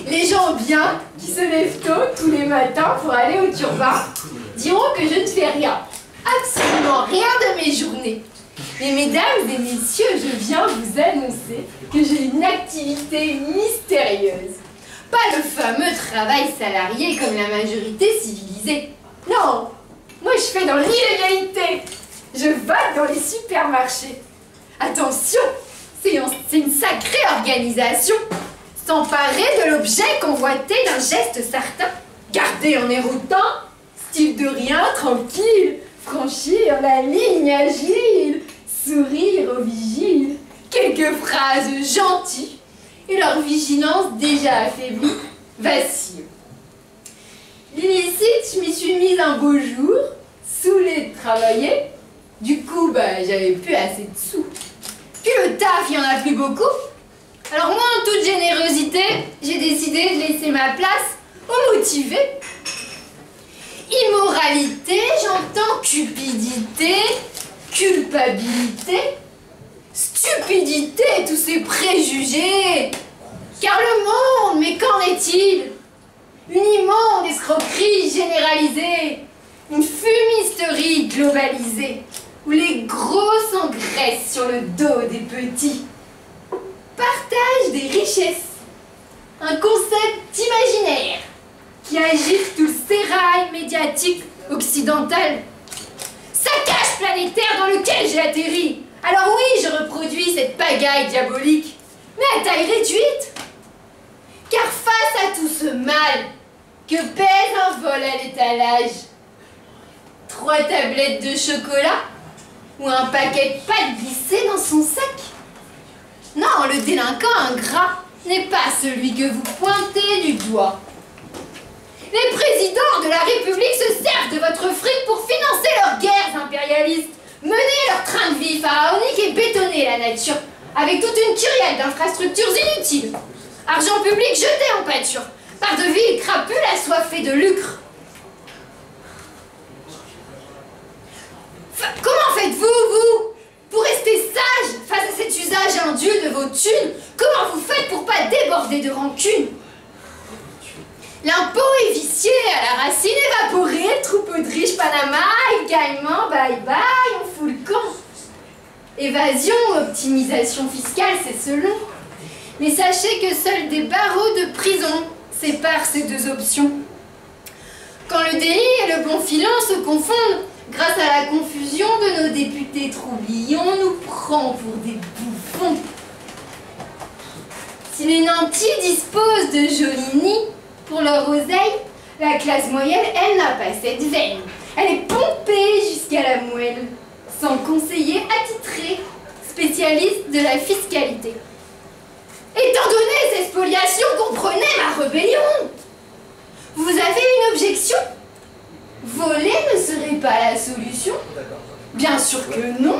Les gens bien, qui se lèvent tôt tous les matins pour aller au turbin, diront que je ne fais rien, absolument rien de mes journées. Mais mesdames et messieurs, je viens vous annoncer que j'ai une activité mystérieuse. Pas le fameux travail salarié comme la majorité civilisée. Non, moi je fais dans l'illégalité. Je vole dans les supermarchés. Attention, c'est une sacrée organisation. S'emparer de l'objet convoité d'un geste certain. Garder en éroutant, style de rien, tranquille. Franchir la ligne agile. Sourire aux vigiles. Quelques phrases gentilles. Et leur vigilance déjà affaiblie vacille. L'illicite, je m'y suis mise un beau jour, saoulée de travailler. Du coup, j'avais plus assez de sous. Puis le taf, il n'y en a plus beaucoup. Alors moi, en toute générosité, j'ai décidé de laisser ma place aux motivés. Immoralité, j'entends cupidité, culpabilité, stupidité, tous ces préjugés. Car le monde, mais qu'en est-il? Une immonde escroquerie généralisée, une fumisterie globalisée, où les gros s'engraissent sur le dos des petits. Partage des richesses, un concept imaginaire qui agite tout le sérail médiatique occidental. Saccage planétaire dans lequel j'ai atterri. Alors oui, je reproduis cette pagaille diabolique, mais à taille réduite. Car face à tout ce mal, que pèse un vol à l'étalage? 3 tablettes de chocolat ou un paquet de pâtes glissées dans son sac? Non, le délinquant ingrat n'est pas celui que vous pointez du doigt. Les présidents de la République se servent de votre fric pour financer leurs guerres impérialistes, mener leur train de vie pharaonique et bétonner la nature avec toute une kyrielle d'infrastructures inutiles. Argent public jeté en pâture par de vils crapules assoiffés de lucre. Comment faites-vous, vous, pour rester sage face à cet usage indu de vos thunes? Comment vous faites pour pas déborder de rancune? L'impôt est vicié à la racine, évaporé, troupeau de riches Panama, également, bye bye, on fout le camp. Évasion, optimisation fiscale, c'est selon. Mais sachez que seuls des barreaux de prison séparent ces deux options. Quand le délit et le bon filon se confondent, grâce à la confusion de nos députés troublions, on nous prend pour des bouffons. Si les nantis disposent de jolis nids pour leur oseille, la classe moyenne, elle n'a pas cette veine. Elle est pompée jusqu'à la moelle, sans conseiller attitré, spécialiste de la fiscalité. Étant donné ces spoliations, comprenez ma rébellion. Vous avez une objection? Voler ne serait pas la solution? Bien sûr que non,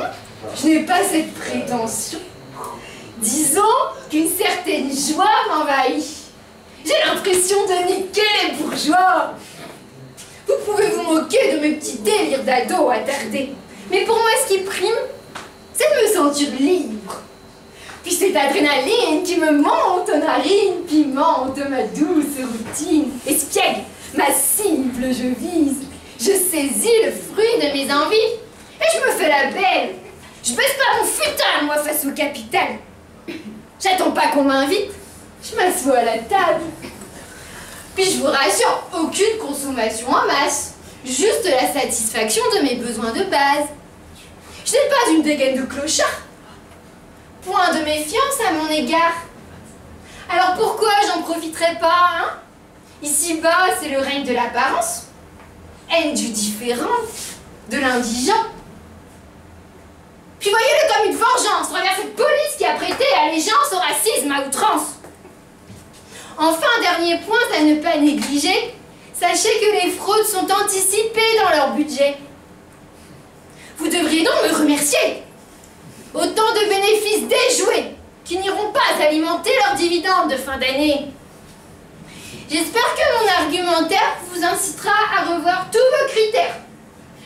je n'ai pas cette prétention. Disons qu'une certaine joie m'envahit. J'ai l'impression de niquer les bourgeois. Vous pouvez vous moquer de mes petits délires d'ado attardés. Mais pour moi, ce qui prime, c'est de me sentir libre. Puis cette adrénaline qui me monte aux narines, pimente ma douce routine. Espiègle, ma cible, je vise. Je saisis le fruit de mes envies. Et je me fais la belle. Je baisse pas mon futin, moi, face au capital. J'attends pas qu'on m'invite. Je m'assois à la table. Puis je vous rassure, aucune consommation en masse. Juste la satisfaction de mes besoins de base. Je n'ai pas une dégaine de clochard. Point de méfiance à mon égard. Alors pourquoi j'en profiterais pas, hein? Ici-bas, c'est le règne de l'apparence. Haine du différent, de l'indigent. Puis voyez-le comme une vengeance envers cette police qui a prêté allégeance au racisme à outrance. Enfin, dernier point à ne pas négliger, sachez que les fraudes sont anticipées dans leur budget. Vous devriez donc me remercier. Autant de bénéfices déjoués qui n'iront pas alimenter leurs dividendes de fin d'année. J'espère que mon argumentaire vous incitera à revoir tous vos critères.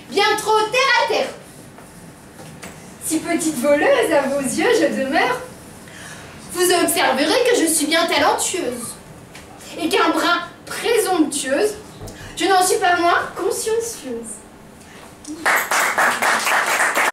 Bien trop terre à terre. Si petite voleuse à vos yeux je demeure, vous observerez que je suis bien talentueuse. qu'un brin présomptueuse, je n'en suis pas moins consciencieuse.